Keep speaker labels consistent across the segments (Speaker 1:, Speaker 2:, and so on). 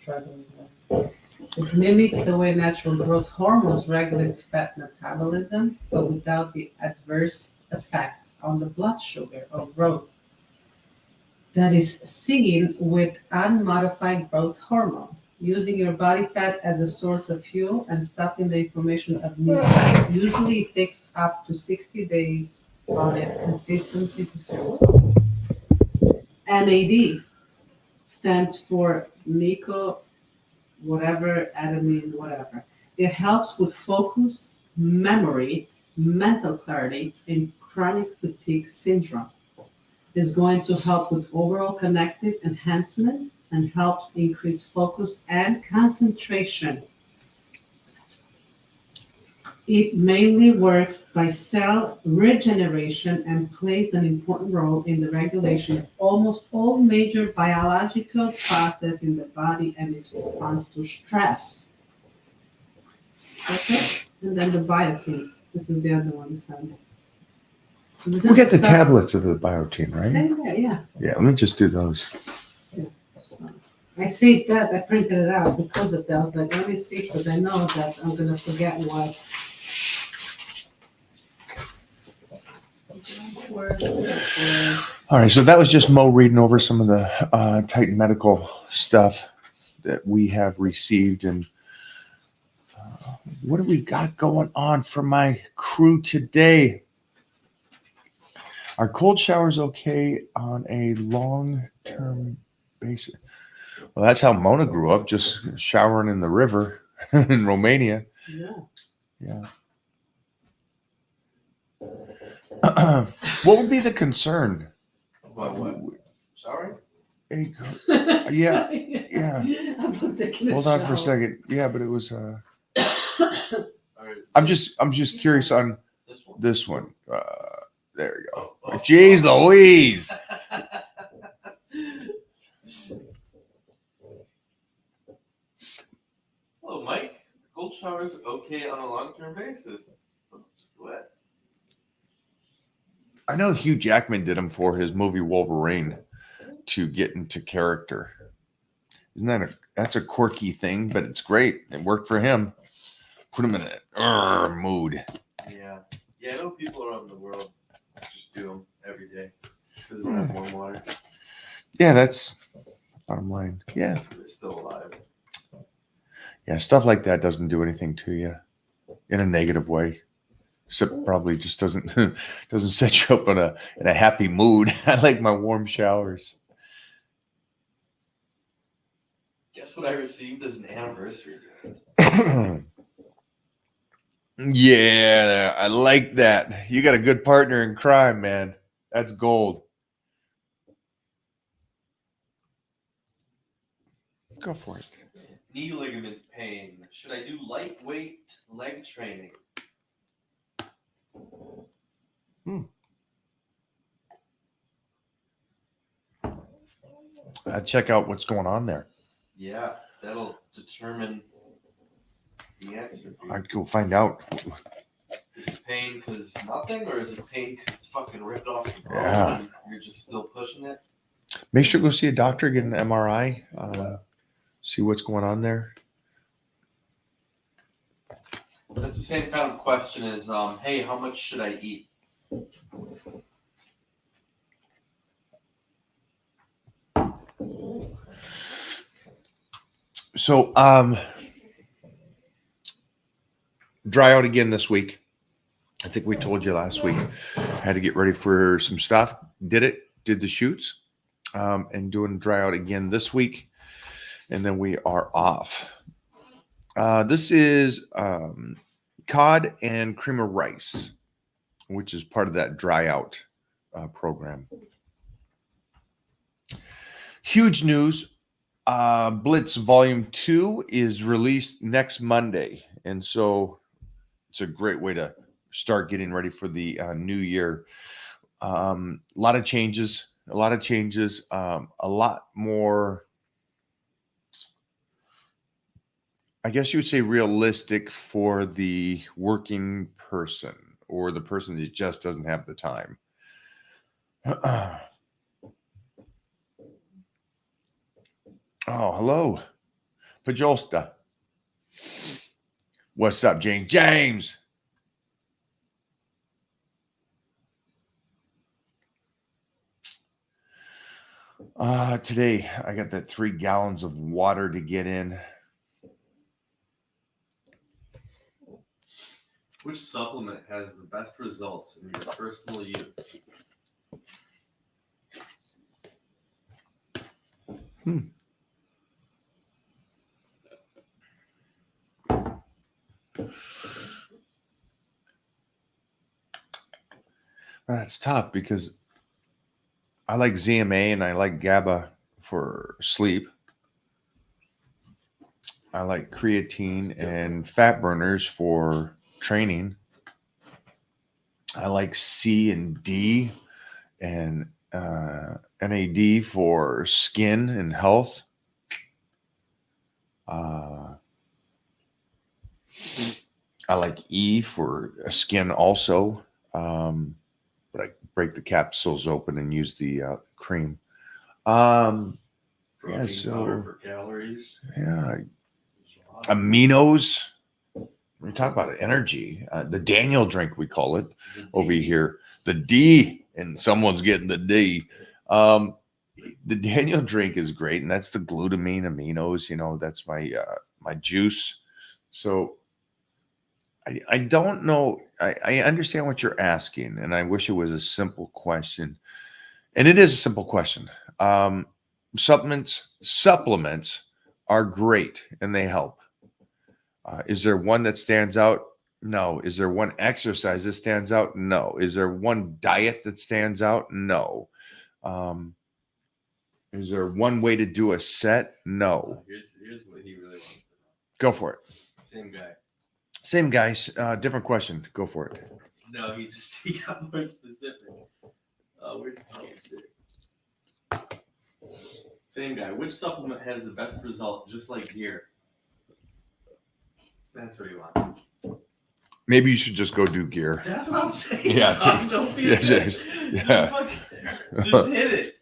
Speaker 1: struggling with. It mimics the way natural growth hormones regulates fat metabolism, but without the adverse effects on the blood sugar or growth that is seen with unmodified growth hormone. Using your body fat as a source of fuel and stopping the formation of new fat. Usually it takes up to 60 days on it consistently to see results. NAD stands for Nico, whatever, adenine, whatever. It helps with focus, memory, mental clarity, and chronic fatigue syndrome. Is going to help with overall connective enhancement and helps increase focus and concentration. It mainly works by cell regeneration and plays an important role in the regulation of almost all major biological processes in the body and its response to stress. That's it. And then the biotin. This is the other one. So this
Speaker 2: We
Speaker 1: is
Speaker 2: get the
Speaker 1: stuff-
Speaker 2: tablets of the biotin, right?
Speaker 1: Yeah.
Speaker 2: Yeah, let me just do those.
Speaker 1: So I saved that. I printed it out because of that. I was like, let me see, because I know that I'm gonna forget what.
Speaker 2: All right, so that was just Mo reading over some of the Titan Medical stuff that we have received. And what do we got going on for my crew today? Are cold showers okay on a long-term basis? Well, that's how Mona grew up, just showering in the river in Romania.
Speaker 1: Yeah.
Speaker 2: Yeah. What would be the concern?
Speaker 3: About what? Sorry?
Speaker 2: Hey, yeah, yeah.
Speaker 1: I'm taking a
Speaker 2: Hold on for a
Speaker 1: shower.
Speaker 2: second. Yeah, but it was.
Speaker 3: Or
Speaker 2: I'm just curious on
Speaker 3: this one.
Speaker 2: this one. There you go.
Speaker 3: Oh,
Speaker 2: Jeez Louise.
Speaker 3: Hello, Mike. Cold showers okay on a long-term basis? What?
Speaker 2: I know Hugh Jackman did them for his movie Wolverine to get into character. Isn't that's a quirky thing, but it's great. It worked for him. Put him in a mood.
Speaker 3: Yeah. Yeah, I know people around the world just do them every day because they don't have warm water.
Speaker 2: Yeah, that's bottom line. Yeah.
Speaker 3: They're still alive.
Speaker 2: Yeah, stuff like that doesn't do anything to you in a negative way. Except probably just doesn't set you up in a happy mood. I like my warm showers.
Speaker 3: Guess what I received as an anniversary gift?
Speaker 2: Yeah, I like that. You got a good partner in crime, man. That's gold. Go for it.
Speaker 3: Knee ligament pain. Should I do lightweight leg training?
Speaker 2: Check out what's going on there.
Speaker 3: Yeah, that'll determine the answer.
Speaker 2: I'd go find out.
Speaker 3: Is it pain because nothing, or is it pain because it's fucking ripped off the bone
Speaker 2: Yeah.
Speaker 3: and you're just still pushing it?
Speaker 2: Make sure to go see a doctor, get an MRI, see what's going on there.
Speaker 3: That's the same kind of question as, hey, how much should I eat?
Speaker 2: So, dry out again this week. I think we told you last week. Had to get ready for some stuff. Did the shoots, and doing dry out again this week. And then we are off. This is cod and cream of rice, which is part of that dry out program. Huge news. Blitz Volume 2 is released next Monday. And so it's a great way to start getting ready for the new year. A lot of changes, a lot more, I guess you would say, realistic for the working person or the person that just doesn't have the time. Oh, hello. Pajolsta. What's up, James? James. Today I got that 3 gallons of water to get in.
Speaker 3: Which supplement has the best results in your personal use?
Speaker 2: That's tough because I like ZMA and I like GABA for sleep. I like creatine and fat burners for training. I like C and D and NAD for skin and health. I like E for skin also. But I break the capsules open and use the cream.
Speaker 3: Protein
Speaker 2: Yeah, so
Speaker 3: powder for calories.
Speaker 2: yeah, aminos. We talk about energy. The Daniel drink, we call it over here. The D, and someone's getting the D. The Daniel drink is great, and that's the glutamine aminos. You know, that's my my juice. So I don't know. I understand what you're asking, and I wish it was a simple question. And it is a simple question. Supplements are great, and they help. Is there one that stands out? No. Is there one exercise that stands out? No. Is there one diet that stands out? No. Is there one way to do a set? No.
Speaker 3: Here's what he really wants to know.
Speaker 2: Go for it.
Speaker 3: Same guy.
Speaker 2: Same guys. Different question. Go for it.
Speaker 3: No, he got more specific. Where's the shit? Same guy. Which supplement has the best result, just like gear? That's what he wants.
Speaker 2: Maybe you should just go do gear.
Speaker 3: That's what I'm saying.
Speaker 2: Yeah,
Speaker 3: Tom, don't be a bitch.
Speaker 2: yeah.
Speaker 3: Just hit it.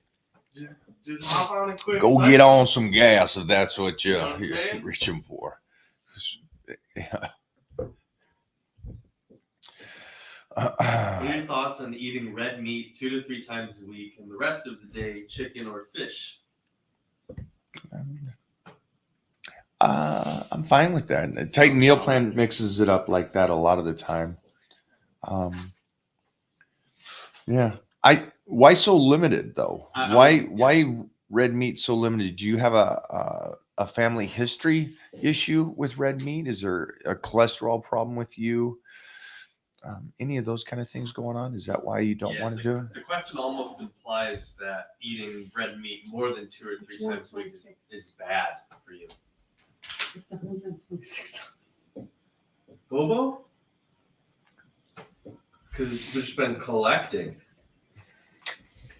Speaker 3: Just hop on a quick.
Speaker 2: Go
Speaker 3: cycle.
Speaker 2: get on some gas if that's what
Speaker 3: You know what I'm
Speaker 2: you're
Speaker 3: saying?
Speaker 2: reaching for. Yeah.
Speaker 3: What are your thoughts on eating red meat 2 to 3 times a week and the rest of the day chicken or fish?
Speaker 2: I'm fine with that. A tight meal plan mixes it up like that a lot of the time. Yeah. Why so limited though? Why red meat so limited? Do you have a family history issue with red meat? Is there a cholesterol problem with you? Any of those kind of things going on? Is that why you don't want to do it?
Speaker 3: The question almost implies that eating red meat more than 2 or 3 times a week is bad for you.
Speaker 1: It's $126.
Speaker 3: Bobo? Because it's just been collecting.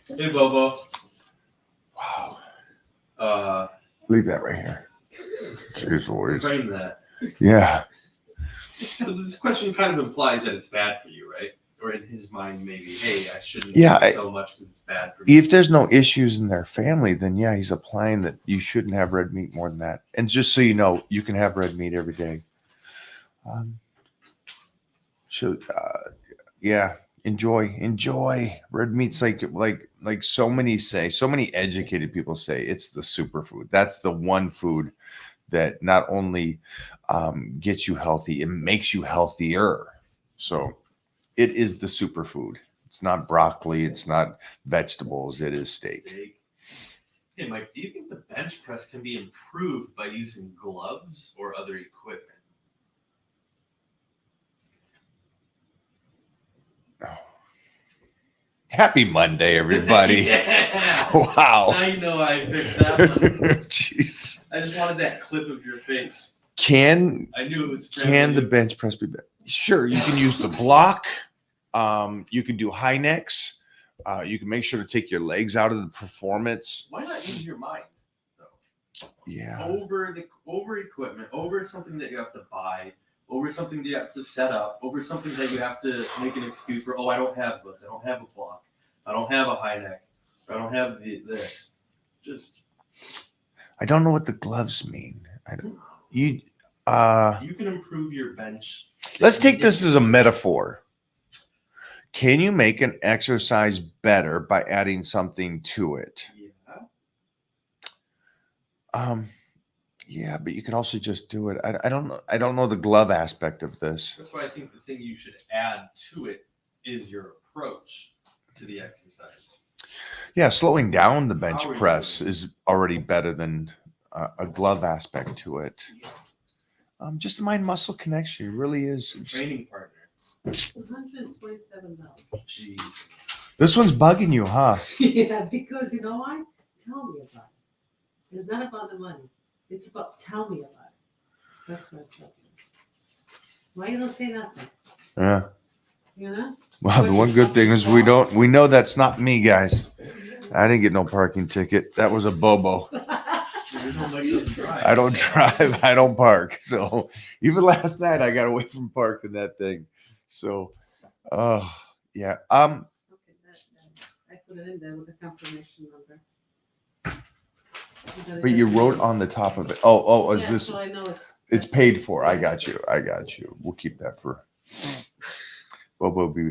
Speaker 3: Hey, Bobo.
Speaker 2: Wow. Leave that right here. Jeez Louise.
Speaker 3: Frame that.
Speaker 2: Yeah.
Speaker 3: So this question kind of implies that it's bad for you, right? Or in his mind, maybe, hey, I shouldn't eat so much because it's bad for me.
Speaker 2: If there's no issues in their family, then yeah, he's applying that you shouldn't have red meat more than that. And just so you know, you can have red meat every day. Yeah, enjoy. Red meat's like so many educated people say it's the superfood. That's the one food that not only gets you healthy, it makes you healthier. So it is the superfood. It's not broccoli. It's not vegetables. It is steak.
Speaker 3: Hey, Mike, do you think the bench press can be improved by using gloves or other equipment?
Speaker 2: Oh. Happy Monday, everybody.
Speaker 3: Yeah.
Speaker 2: Wow.
Speaker 3: Now you know I picked that one.
Speaker 2: Jeez.
Speaker 3: I just wanted that clip of your face.
Speaker 2: I
Speaker 3: knew it was
Speaker 2: Can the bench press be better? Sure, you can use the block. You can do high necks. You can make sure to take your legs out of the performance.
Speaker 3: Why not use your mind, though?
Speaker 2: Yeah.
Speaker 3: Over equipment, over something that you have to buy, over something that you have to set up, over something that you have to make an excuse for. Oh, I don't have this. I don't have a block. I don't have a high neck. I don't have this. Just.
Speaker 2: I don't know what the gloves mean. You
Speaker 3: You can improve your bench.
Speaker 2: let's take this as a metaphor. Can you make an exercise better by adding something to it?
Speaker 3: Yeah.
Speaker 2: Yeah, but you can also just do it. I don't know. I don't know the glove aspect of this.
Speaker 3: That's why I think the thing you should add to it is your approach to the exercise.
Speaker 2: Yeah, slowing down the bench
Speaker 3: How are you
Speaker 2: press
Speaker 3: doing?
Speaker 2: is already better than a glove aspect to it. Just a mind muscle connection. It really is.
Speaker 3: Training partner.
Speaker 1: $127.
Speaker 3: Jeez.
Speaker 2: This one's bugging you, huh?
Speaker 1: Yeah, because you know why? Tell me about it. It's not about the money. It's about tell me about it. That's what I'm talking about. Why you don't say nothing?
Speaker 2: Yeah.
Speaker 1: You know?
Speaker 2: Well, the one good thing is we know that's not me, guys. I didn't get no parking ticket. That was a Bobo. I don't drive. I don't park. So even last night I got away from parking that thing. So, yeah.
Speaker 1: Okay, I put it in there with the confirmation number.
Speaker 2: But you wrote on the top of it. Oh, is
Speaker 1: Yeah,
Speaker 2: this?
Speaker 1: so I know
Speaker 2: It's paid for. I got you. We'll keep that for. Bobo be.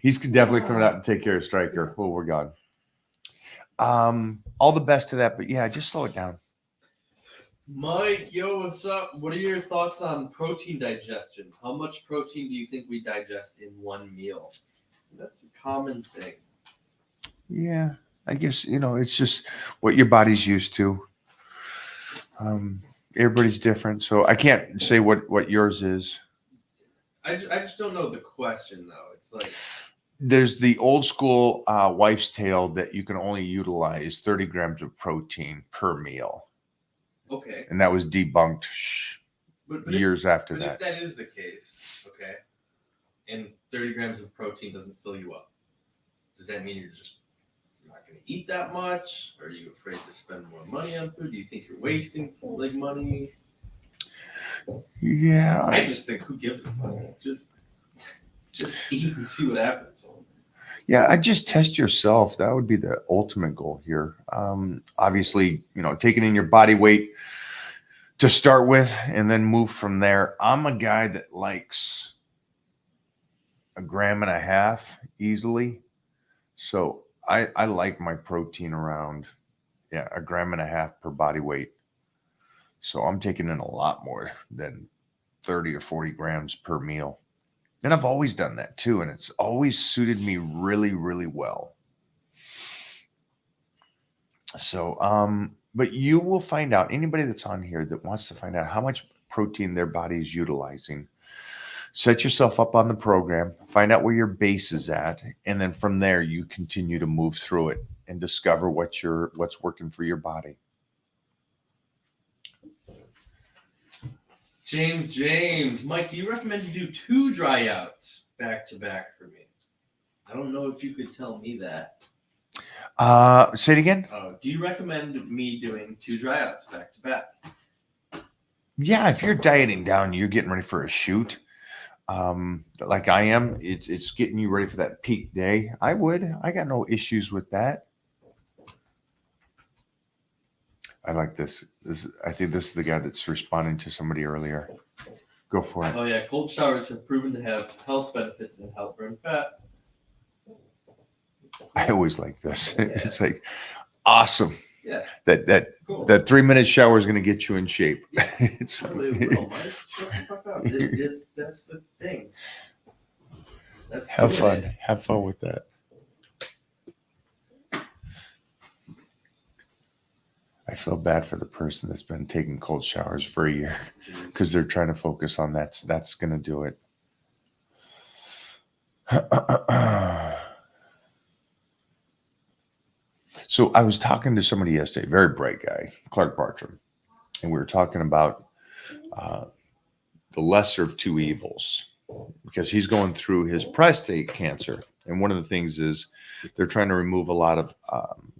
Speaker 2: He's definitely coming out and take care of Striker. Well, we're gone. All the best to that, but yeah, just slow it down.
Speaker 3: Mike, yo, what's up? What are your thoughts on protein digestion? How much protein do you think we digest in one meal? That's a common thing.
Speaker 2: Yeah, I guess it's just what your body's used to. Everybody's different, so I can't say what yours is.
Speaker 3: I just don't know the question though. It's like
Speaker 2: there's the old school wife's tale that you can only utilize 30 grams of protein per meal.
Speaker 3: Okay.
Speaker 2: And that was debunked years after
Speaker 3: that.
Speaker 2: But
Speaker 3: if that is the case, okay, and 30 grams of protein doesn't fill you up, does that mean you're just not going to eat that much? Are you afraid to spend more money on food? Do you think you're wasting money?
Speaker 2: Yeah.
Speaker 3: I just think who gives a fuck? Just eat and see what happens.
Speaker 2: Yeah, I just test yourself. That would be the ultimate goal here. Obviously, taking in your body weight to start with and then move from there. I'm a guy that likes 1.5 grams easily. So I like my protein around, 1.5 grams per body weight. So I'm taking in a lot more than 30 or 40 grams per meal. And I've always done that too. And it's always suited me really, really well. So, but you will find out, anybody that's on here that wants to find out how much protein their body is utilizing, set yourself up on the program, find out where your base is at. And then from there, you continue to move through it and discover what's working for your body.
Speaker 3: James, Mike, do you recommend you do 2 dry outs back to back for me? I don't know if you could tell me that.
Speaker 2: Say it again.
Speaker 3: Do you recommend me doing 2 dry outs back to back?
Speaker 2: Yeah, if you're dieting down, you're getting ready for a shoot. Like I am, it's getting you ready for that peak day. I got no issues with that. I like this. I think this is the guy that's responding to somebody earlier. Go for it.
Speaker 3: Oh yeah, cold showers have proven to have health benefits and help burn fat.
Speaker 2: I always like this. Yeah. It's like awesome.
Speaker 3: Yeah.
Speaker 2: Cool. That 3-minute shower is going to get you in shape.
Speaker 3: Yeah. It's shut the fuck up. That's the thing.
Speaker 2: Have fun. Have fun with that. I feel bad for the person that's been taking cold showers for a year because they're trying to focus on that. That's going to do it. So I was talking to somebody yesterday, very bright guy, Clark Bartram, and we were talking about the lesser of two evils because he's going through his prostate cancer. And one of the things is they're trying to remove a lot of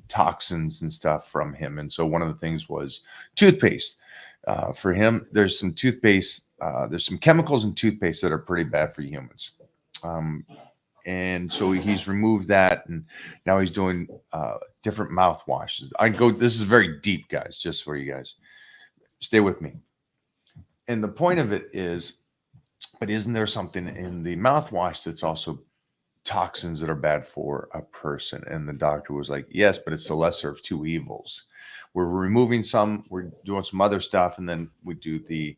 Speaker 2: toxins and stuff from him. And so one of the things was toothpaste. For him, there's some toothpaste, there's some chemicals in toothpaste that are pretty bad for humans. And so he's removed that, and now he's doing different mouthwashes. This is very deep, guys, just for you guys. Stay with me. And the point of it is, but isn't there something in the mouthwash that's also toxins that are bad for a person? And the doctor was like, yes, but it's the lesser of two evils. We're removing some, we're doing some other stuff, and then we do the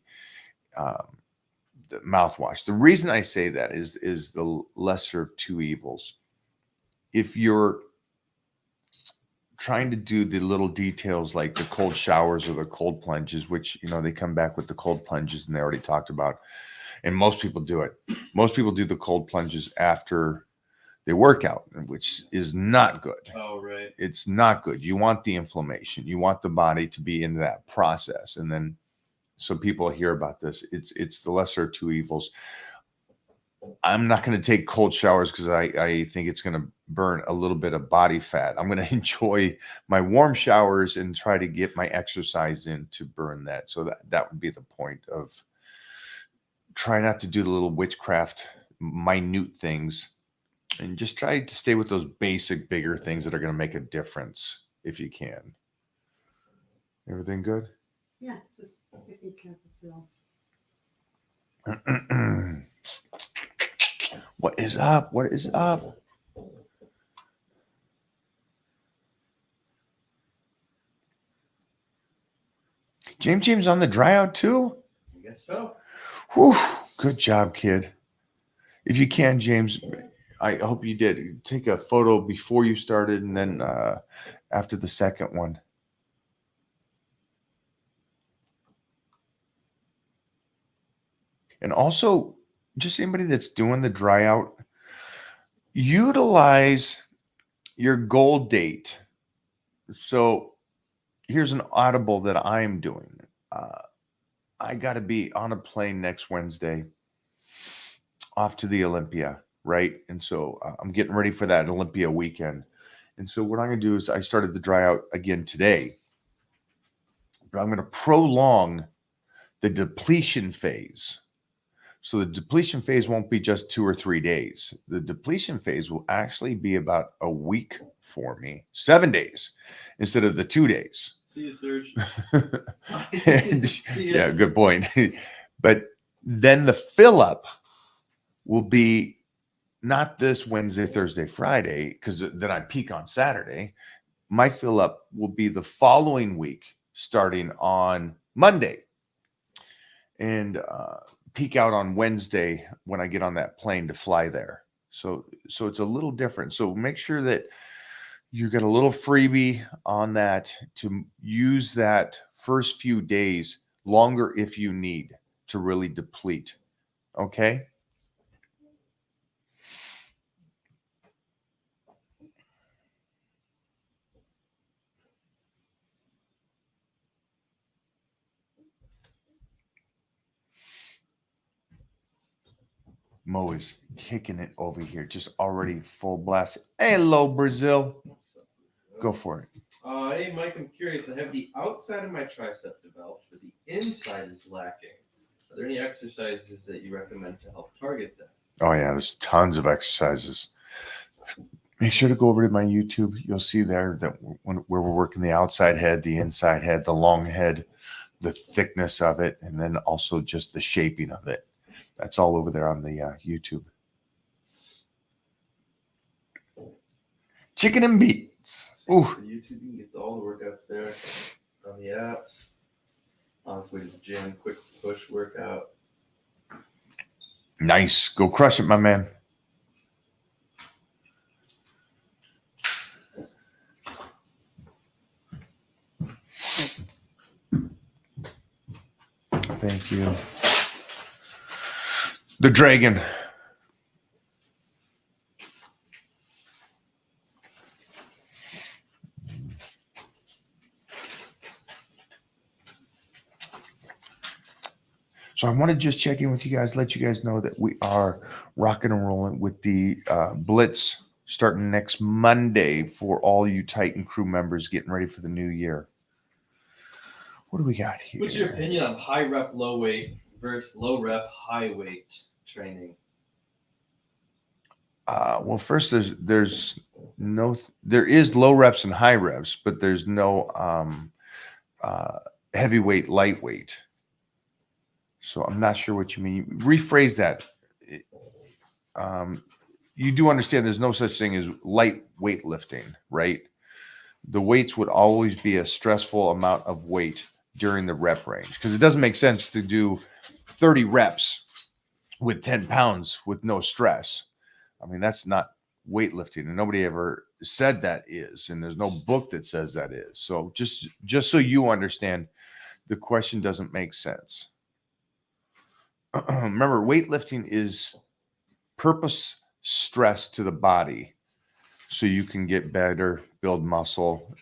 Speaker 2: mouthwash. The reason I say that is the lesser of two evils. If you're trying to do the little details like the cold showers or the cold plunges, which, they come back with the cold plunges and they already talked about, and most people do it. Most people do the cold plunges after they work out, which is not good.
Speaker 3: Oh, right.
Speaker 2: It's not good. You want the inflammation. You want the body to be in that process. And then, so people hear about this. It's the lesser of two evils. I'm not going to take cold showers because I think it's going to burn a little bit of body fat. I'm going to enjoy my warm showers and try to get my exercise in to burn that. So that would be the point of try not to do the little witchcraft, minute things, and just try to stay with those basic, bigger things that are going to make a difference if you can. Everything good?
Speaker 1: Yeah, just taking care of the pills.
Speaker 2: What is up? What is up? James on the dry out too?
Speaker 3: I guess so.
Speaker 2: Whew, good job, kid. If you can, James, I hope you did. Take a photo before you started and then after the second one. And also, just anybody that's doing the dry out, utilize your goal date. So here's an audible that I'm doing. I got to be on a plane next Wednesday off to the Olympia, right? And so I'm getting ready for that Olympia weekend. And so what I'm going to do is I started the dry out again today, but I'm going to prolong the depletion phase. So the depletion phase won't be just 2 or 3 days. The depletion phase will actually be about a week for me, 7 days instead of the 2 days.
Speaker 3: See you, Serge.
Speaker 2: Yeah, good point. But then the fill up will be not this Wednesday, Thursday, Friday, because then I peak on Saturday. My fill up will be the following week, starting on Monday. And peak out on Wednesday when I get on that plane to fly there. So it's a little different. So make sure that you get a little freebie on that to use that first few days longer if you need to really deplete. Okay. Mo is kicking it over here, just already full blast. Hello, Brazil. Go for it.
Speaker 3: Hey, Mike, I'm curious. I have the outside of my tricep developed, but the inside is lacking. Are there any exercises that you recommend to help target that?
Speaker 2: Oh, yeah, there's tons of exercises. Make sure to go over to my YouTube. You'll see there that where we're working the outside head, the inside head, the long head, the thickness of it, and then also just the shaping of it. That's all over there on the YouTube. Chicken and beets.
Speaker 3: Ooh. For YouTube, you can get all the workouts there on the apps. On its way to the gym, quick push workout.
Speaker 2: Nice. Go crush it, my man. Thank you. The dragon. So I want to just check in with you guys, let you guys know that we are rocking and rolling with the Blitz starting next Monday for all you Titan crew members getting ready for the new year. What do we got here?
Speaker 3: What's your opinion on high rep, low weight versus low rep, high weight training?
Speaker 2: Well, first there is low reps and high reps, but there's no heavyweight, lightweight. So I'm not sure what you mean. Rephrase that. You do understand there's no such thing as light weightlifting, right? The weights would always be a stressful amount of weight during the rep range, because it doesn't make sense to do 30 reps with 10 pounds with no stress. I mean, that's not weightlifting, and nobody ever said that is, and there's no book that says that is. So just so you understand, the question doesn't make sense. Remember, weightlifting is purpose stress to the body so you can get better, build muscle,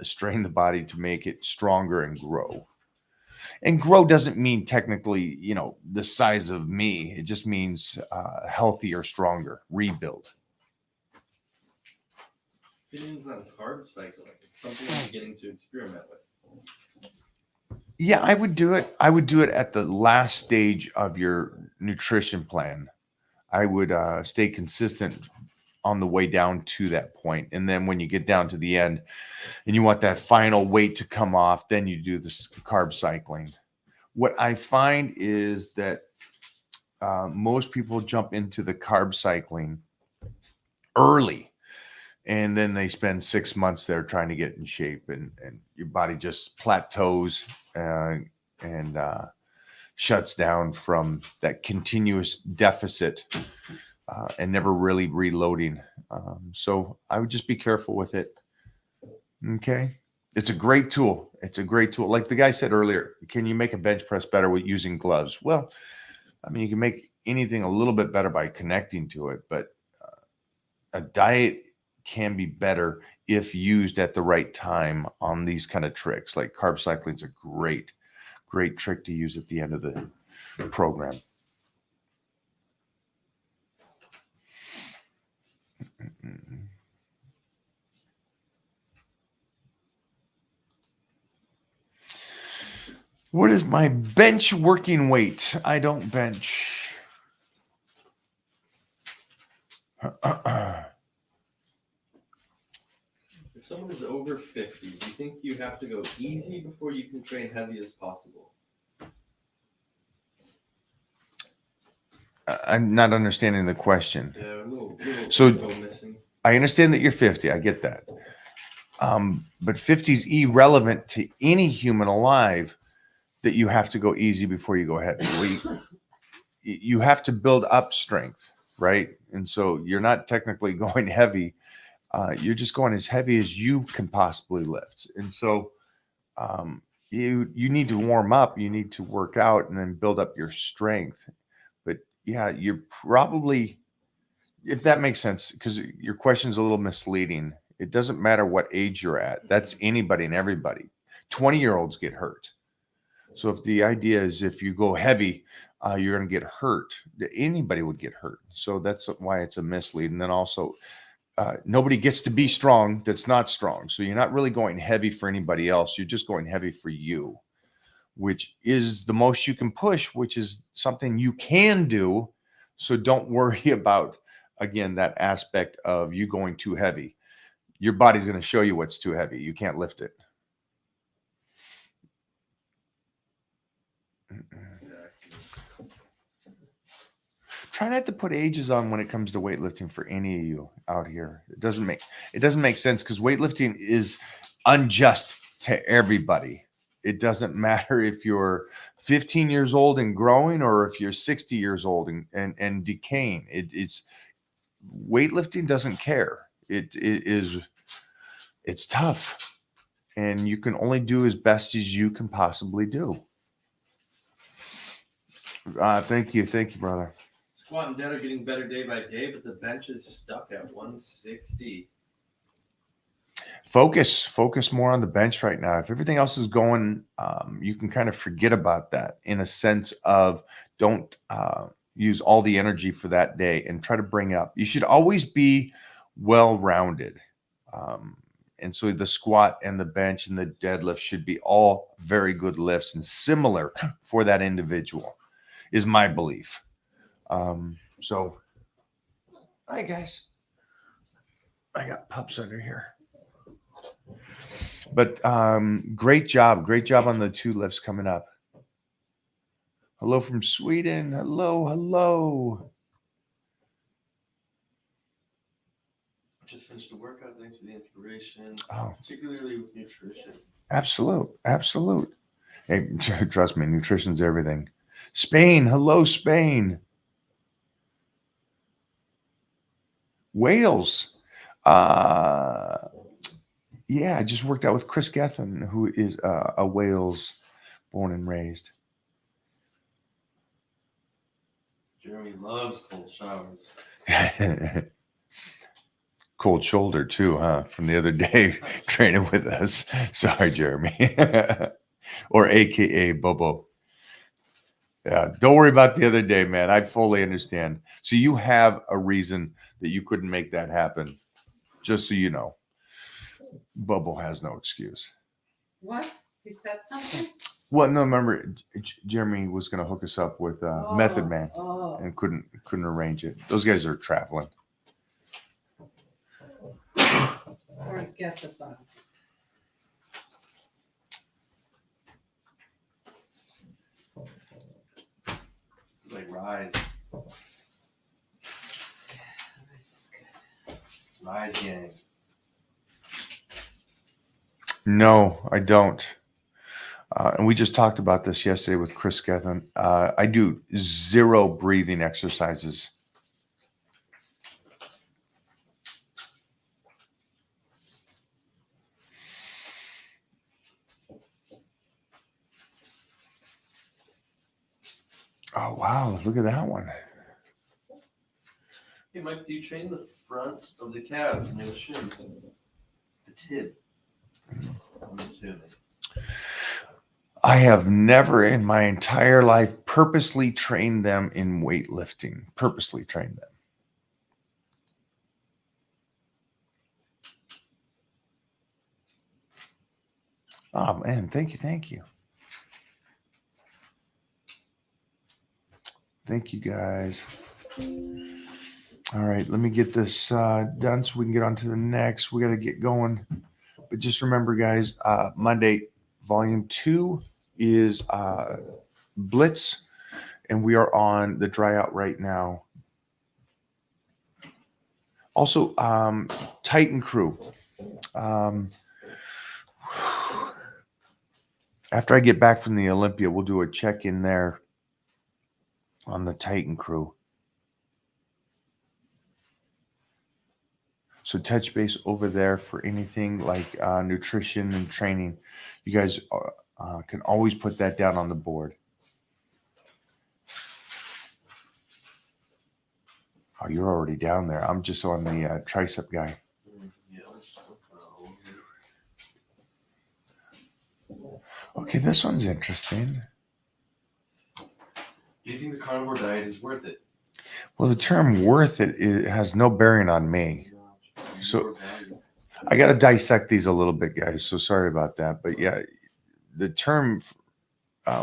Speaker 2: strain the body to make it stronger and grow. And grow doesn't mean technically, the size of me. It just means healthier, stronger, rebuild.
Speaker 3: Opinions on carb cycling. It's something I'm beginning to experiment with.
Speaker 2: Yeah, I would do it. I would do it at the last stage of your nutrition plan. I would stay consistent on the way down to that point. And then when you get down to the end and you want that final weight to come off, then you do this carb cycling. What I find is that most people jump into the carb cycling early, and then they spend 6 months there trying to get in shape, and your body just plateaus and shuts down from that continuous deficit and never really reloading. So I would just be careful with it. Okay. It's a great tool. Like the guy said earlier, can you make a bench press better with using gloves? Well, I mean, you can make anything a little bit better by connecting to it, but a diet can be better if used at the right time on these kind of tricks. Like carb cycling is a great trick to use at the end of the program. What is my bench working weight? I don't bench.
Speaker 3: If someone is over 50, do you think you have to go easy before you can train heavy as possible?
Speaker 2: I'm not understanding the question.
Speaker 3: Yeah, a little
Speaker 2: So
Speaker 3: missing.
Speaker 2: I understand that you're 50. I get that. But 50 is irrelevant to any human alive that you have to go easy before you go heavy. You have to build up strength, right? And so you're not technically going heavy. You're just going as heavy as you can possibly lift. And so you need to warm up. You need to work out and then build up your strength. But yeah, you're probably, if that makes sense, because your question is a little misleading. It doesn't matter what age you're at. That's anybody and everybody. 20-year-olds get hurt. So if the idea is if you go heavy, you're going to get hurt. Anybody would get hurt. So that's why it's a mislead. And then also, nobody gets to be strong that's not strong. So you're not really going heavy for anybody else. You're just going heavy for you, which is the most you can push, which is something you can do. So don't worry about, again, that aspect of you going too heavy. Your body's going to show you what's too heavy. You can't lift it. Try not to put ages on when it comes to weightlifting for any of you out here. It doesn't make sense, because weightlifting is unjust to everybody. It doesn't matter if you're 15 years old and growing or if you're 60 years old and decaying. It's weightlifting doesn't care. It's tough, and you can only do as best as you can possibly do. Thank you, brother.
Speaker 3: Squat and dead are getting better day by day, but the bench is stuck at 160.
Speaker 2: Focus more on the bench right now. If everything else is going, you can kind of forget about that, in a sense of don't use all the energy for that day and try to bring up. You should always be well-rounded. And so the squat and the bench and the deadlift should be all very good lifts and similar for that individual, is my belief. So Hi, guys. I got pups under here. But great job. Great job on the 2 lifts coming up. Hello from Sweden. Hello, hello.
Speaker 3: Just finished a workout. Thanks for the inspiration,
Speaker 2: Oh,
Speaker 3: particularly with nutrition.
Speaker 2: absolute. Hey, trust me, nutrition's everything. Spain. Hello, Spain. Wales. Yeah, I just worked out with Chris Gethin, who is a Wales born and raised.
Speaker 3: Jeremy loves cold showers.
Speaker 2: Cold shoulder too, huh? From the other day training with us. Sorry, Jeremy. Or AKA Bobo. Yeah, don't worry about the other day, man. I fully understand. So you have a reason that you couldn't make that happen. Just so you know. Bobo has no excuse.
Speaker 1: What? He said something?
Speaker 2: Well, no, remember, Jeremy was going to hook us up with Method Man and couldn't arrange it. Those guys are traveling.
Speaker 1: Forget about it.
Speaker 3: Like Rise.
Speaker 1: This is good.
Speaker 3: Rise Gang.
Speaker 2: No, I don't. And we just talked about this yesterday with Chris Gethin. I do 0 breathing exercises. Oh, wow. Look at that one.
Speaker 3: Hey, Mike, do you train the front of the calves near the shins? The tib. I'm assuming.
Speaker 2: I have never in my entire life purposely trained them in weightlifting. Purposely trained them. Oh, man. Thank you. Thank you. Thank you, guys. All right, let me get this done so we can get on to the next. We got to get going. But just remember, guys, Monday, Volume 2 is Blitz, and we are on the dry out right now. Also, Titan Crew. After I get back from the Olympia, we'll do a check-in there on the Titan Crew. So touch base over there for anything like nutrition and training. You guys can always put that down on the board. Oh, you're already down there. I'm just on the tricep guy. Okay, this one's interesting.
Speaker 3: Do you think the carnivore diet is worth it?
Speaker 2: Well, the term worth it has no bearing on me. So I got to dissect these a little bit, guys. So sorry about that. But yeah, the term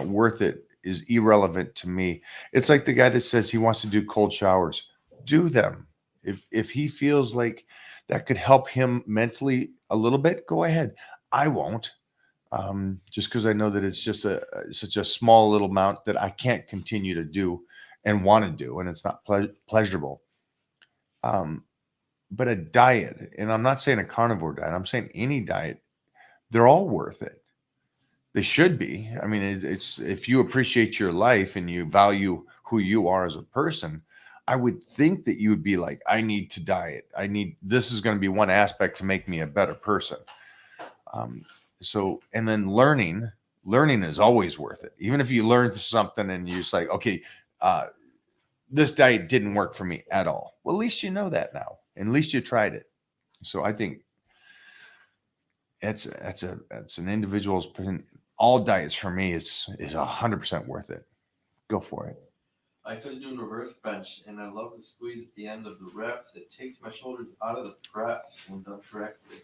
Speaker 2: worth it is irrelevant to me. It's like the guy that says he wants to do cold showers. Do them. If he feels like that could help him mentally a little bit, go ahead. I won't. Just because I know that it's just such a small little amount that I can't continue to do and want to do, and it's not pleasurable. But a diet, and I'm not saying a carnivore diet, I'm saying any diet, they're all worth it. They should be. I mean, it's if you appreciate your life and you value who you are as a person, I would think that you would be like, I need to diet. This is going to be one aspect to make me a better person. So, and then learning is always worth it. Even if you learn something and you're just like, okay, this diet didn't work for me at all. Well, at least you know that now. And at least you tried it. So I think it's an individual's opinion. All diets for me is 100% worth it. Go for it.
Speaker 3: I started doing reverse bench, and I love the squeeze at the end of the reps. It takes my shoulders out of the press when done correctly.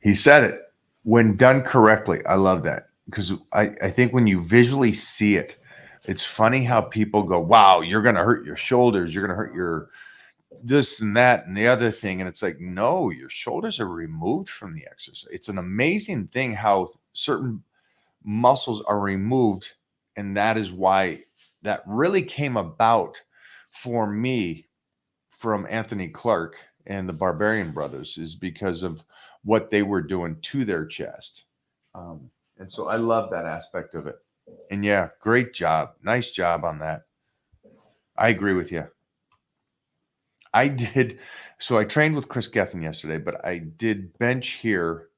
Speaker 2: He said it. When done correctly. I love that. Because I think when you visually see it, it's funny how people go, wow, you're going to hurt your shoulders. You're going to hurt your this and that and the other thing. And it's like, no, your shoulders are removed from the exercise. It's an amazing thing how certain muscles are removed. And that is why that really came about for me from Anthony Clark and the Barbarian Brothers, is because of what they were doing to their chest. And so I love that aspect of it. And yeah, great job. Nice job on that. I agree with you. I did. So I trained with Chris Gethin yesterday, but I did bench here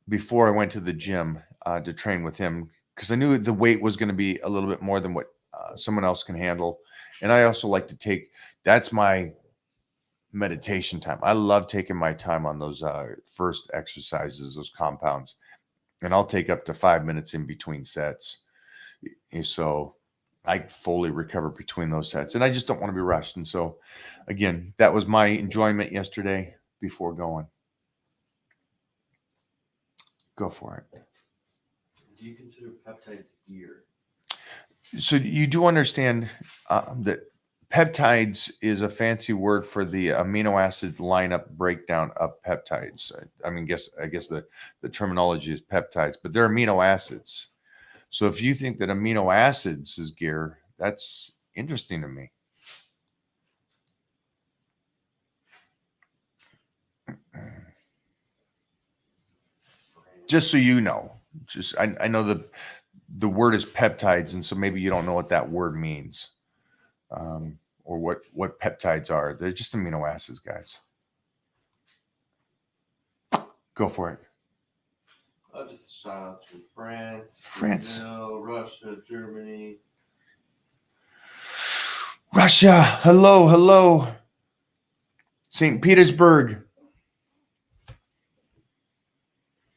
Speaker 2: before I went to the gym to train with him, because I knew the weight was going to be a little bit more than what someone else can handle. And I also like to take, that's my meditation time. I love taking my time on those first exercises, those compounds. And I'll take up to 5 minutes in between sets. So I fully recover between those sets, and I just don't want to be rushed. And so, again, that was my enjoyment yesterday before going. Go for it.
Speaker 3: Do you consider peptides gear?
Speaker 2: So you do understand that peptides is a fancy word for the amino acid lineup breakdown of peptides. I mean, I guess the terminology is peptides, but they're amino acids. So if you think that amino acids is gear, that's interesting to me. Just so you know, I know the word is peptides, and so maybe you don't know what that word means, or what peptides are. They're just amino acids, guys. Go for it.
Speaker 3: Just shout out from France,
Speaker 2: Brazil,
Speaker 3: Russia, Germany.
Speaker 2: Russia, hello. St. Petersburg.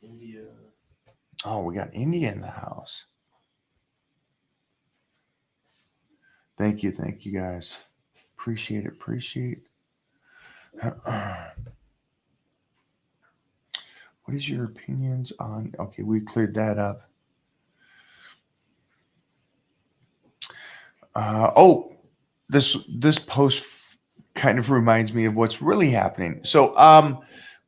Speaker 3: India.
Speaker 2: Oh, we got India in the house. Thank you, guys. Appreciate it. What is your opinions on? Okay, we cleared that up. This post kind of reminds me of what's really happening. So,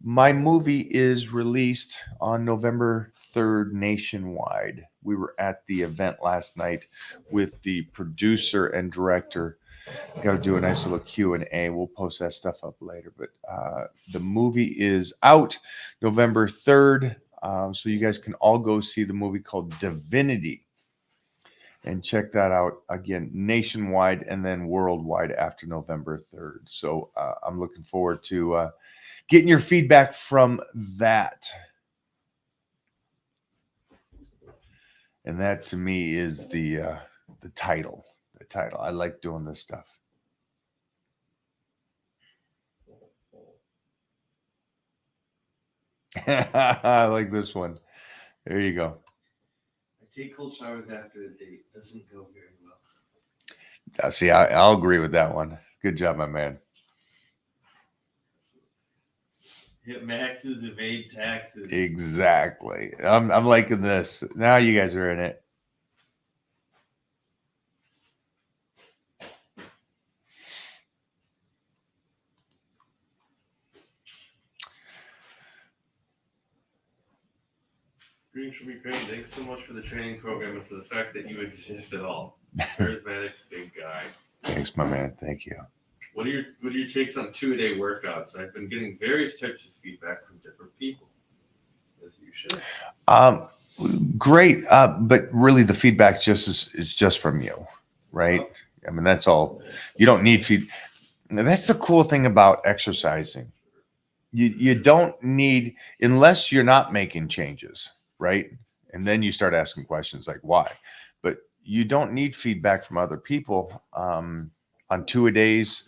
Speaker 2: my movie is released on November 3rd nationwide. We were at the event last night with the producer and director. Got to do a nice little Q&A. We'll post that stuff up later. But the movie is out November 3rd. So you guys can all go see the movie called Divinity. And check that out again, nationwide and then worldwide after November 3rd. So I'm looking forward to getting your feedback from that. And that to me is the title. The title. I like doing this stuff. I like this one. There you go.
Speaker 3: I take cold showers after a date. Doesn't go very well.
Speaker 2: See, I'll agree with that one. Good job, my man.
Speaker 3: Hit maxes, evade taxes.
Speaker 2: Exactly. I'm liking this. Now you guys are in it.
Speaker 3: Green should be great. Thanks so much for the training program and for the fact that you exist at all. Charismatic big guy.
Speaker 2: Thanks, my man. Thank you.
Speaker 3: What are your takes on 2-a-day workouts? I've been getting various types of feedback from different people, as you should.
Speaker 2: Great, but really the feedback is just from you, right? I mean, that's all. You don't need feed. Now, that's the cool thing about exercising. You don't need, unless you're not making changes, right? And then you start asking questions like why. But you don't need feedback from other people on 2-a-days,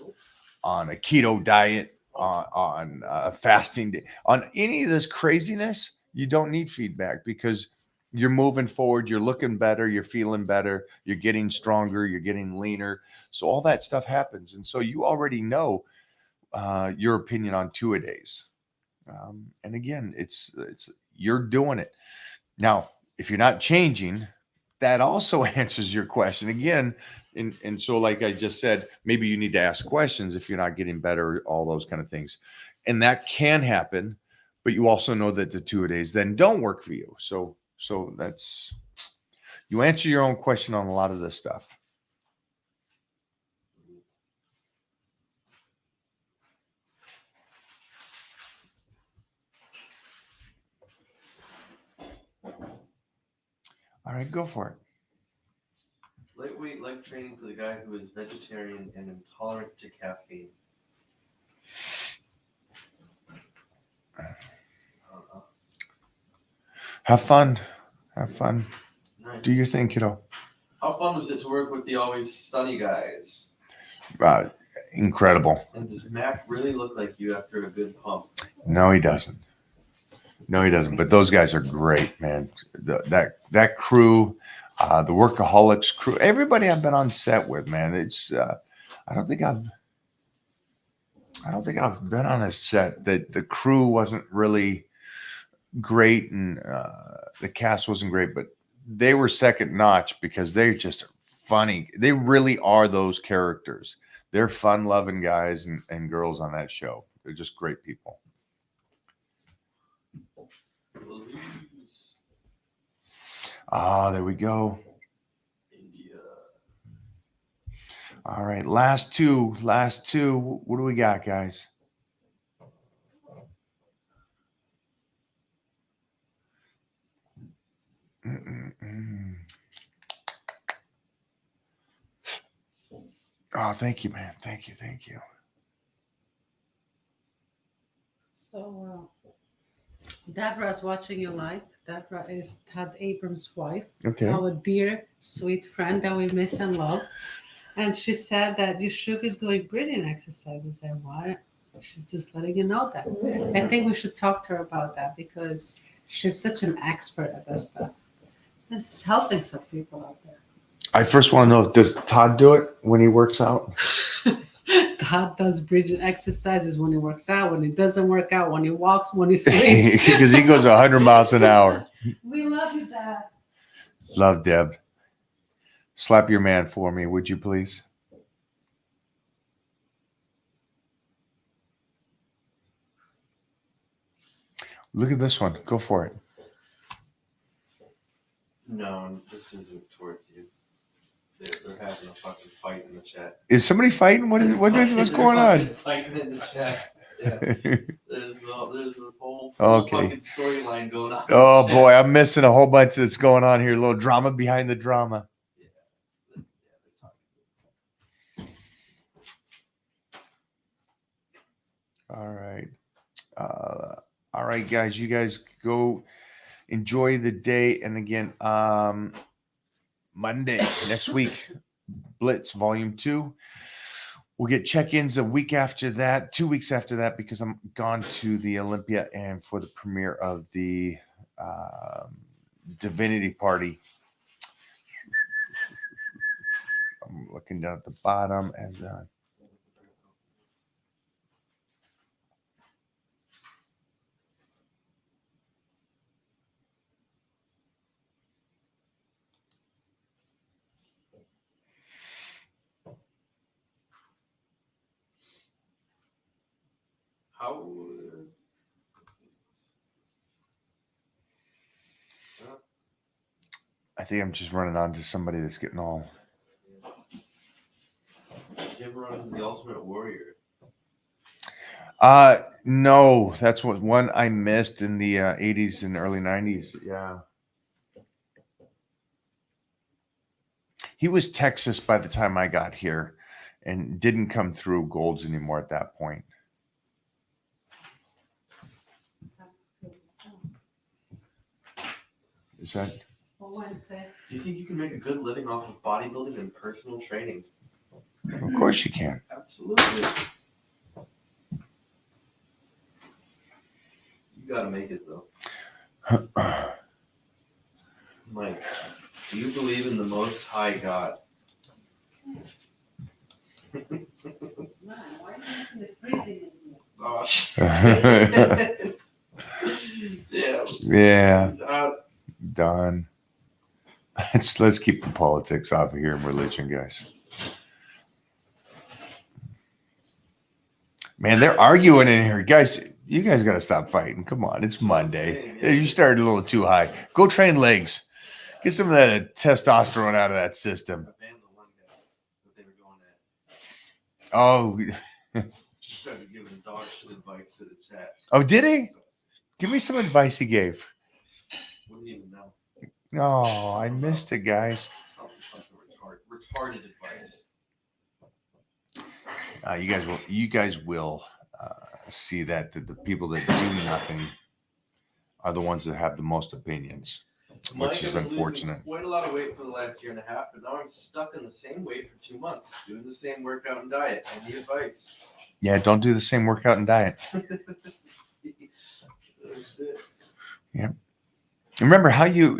Speaker 2: on a keto diet, on a fasting day, on any of this craziness. You don't need feedback because you're moving forward, you're looking better, you're feeling better, you're getting stronger, you're getting leaner. So all that stuff happens. And so you already know your opinion on 2-a-days. And again, it's you're doing it. Now, if you're not changing, that also answers your question. Again, And so, like I just said, maybe you need to ask questions if you're not getting better, all those kind of things. And that can happen, but you also know that the 2-a-days then don't work for you. So that's, you answer your own question on a lot of this stuff. All right, go for it.
Speaker 3: Lightweight leg training for the guy who is vegetarian and intolerant to caffeine. I don't know.
Speaker 2: Have fun. Have fun.
Speaker 3: Nice.
Speaker 2: Do your thing, kiddo.
Speaker 3: How fun was it to work with the Always Sunny guys?
Speaker 2: Incredible.
Speaker 3: And does Mac really look like you after a good pump?
Speaker 2: No, he doesn't. No, he doesn't. But those guys are great, man. That crew, the Workaholics crew, everybody I've been on set with, man. It's I don't think I've been on a set that the crew wasn't really great and the cast wasn't great, but they were second notch because they're just funny. They really are those characters. They're fun-loving guys and girls on that show. They're just great people. There we go.
Speaker 3: India.
Speaker 2: All right, last two. What do we got, guys? Oh, thank you, man. Thank you.
Speaker 1: So, Deborah's watching your live. Deborah is Todd Abrams' wife,
Speaker 2: Okay.
Speaker 1: our dear, sweet friend that we miss and love. And she said that you should be doing breathing exercises. And why? She's just letting you know that. I think we should talk to her about that because she's such an expert at that stuff. This is helping some people out there.
Speaker 2: I first want to know, does Todd do it when he works out?
Speaker 1: Todd does breathing exercises when he works out, when he doesn't work out, when he walks, when he sleeps.
Speaker 2: Because he goes 100 miles an hour.
Speaker 1: We love you, Dad.
Speaker 2: Love, Deb. Slap your man for me, would you please? Look at this one. Go for it.
Speaker 3: No, this isn't towards you. They're having a fucking fight in the chat.
Speaker 2: Is somebody fighting? What's going on?
Speaker 3: Fighting in the chat. Yeah. There's a whole
Speaker 2: Okay.
Speaker 3: fucking storyline going on.
Speaker 2: Oh boy, I'm missing a whole bunch that's going on here. A little drama behind the drama. All right. All right, guys. You guys go enjoy the day. And again, Monday next week, Blitz Volume 2. We'll get check-ins a week after that, 2 weeks after that, because I'm gone to the Olympia and for the premiere of the Divinity party. I'm looking down at the bottom as
Speaker 3: How?
Speaker 2: I think I'm just running on to somebody that's getting all.
Speaker 3: Did you ever run into the Ultimate Warrior?
Speaker 2: No, that's one I missed in the 80s and early 90s. Yeah. He was Texas by the time I got here and didn't come through Golds anymore at that point. Is that?
Speaker 1: Wednesday.
Speaker 3: Do you think you can make a good living off of bodybuilding and personal training?
Speaker 2: Of course you can.
Speaker 3: Absolutely. You gotta make it though. Mike, do you believe in the Most High God?
Speaker 1: Man, why are you making it freezing in here?
Speaker 3: Oh, shit. Yeah.
Speaker 2: Yeah.
Speaker 3: He's out.
Speaker 2: Done. Let's keep the politics off of here and religion, guys. Man, they're arguing in here. Guys, you guys got to stop fighting. Come on. It's Monday.
Speaker 3: Yeah.
Speaker 2: You started a little too high. Go train legs. Get some of that testosterone out of that system.
Speaker 3: I banned the one guy that they were going at.
Speaker 2: Oh,
Speaker 3: Just started giving dog shit advice to the chat.
Speaker 2: oh, did he? Give me some advice he gave.
Speaker 3: Wouldn't even know.
Speaker 2: Oh, I missed it, guys.
Speaker 3: Something retarded advice.
Speaker 2: You guys will see that the people that do nothing are the ones that have the most opinions, which is
Speaker 3: I've been
Speaker 2: unfortunate.
Speaker 3: losing quite a lot of weight for the last year and a half, but now I'm stuck in the same weight for 2 months, doing the same workout and diet. I need advice.
Speaker 2: Yeah, don't do the same workout and diet. Yeah. Remember how you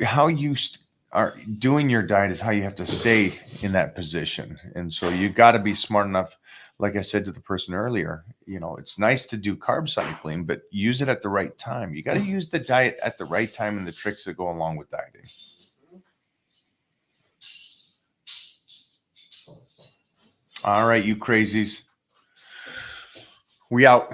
Speaker 2: are doing your diet is how you have to stay in that position. And so you got to be smart enough. Like I said to the person earlier, it's nice to do carb cycling, but use it at the right time. You got to use the diet at the right time and the tricks that go along with dieting. All right, you crazies. We out.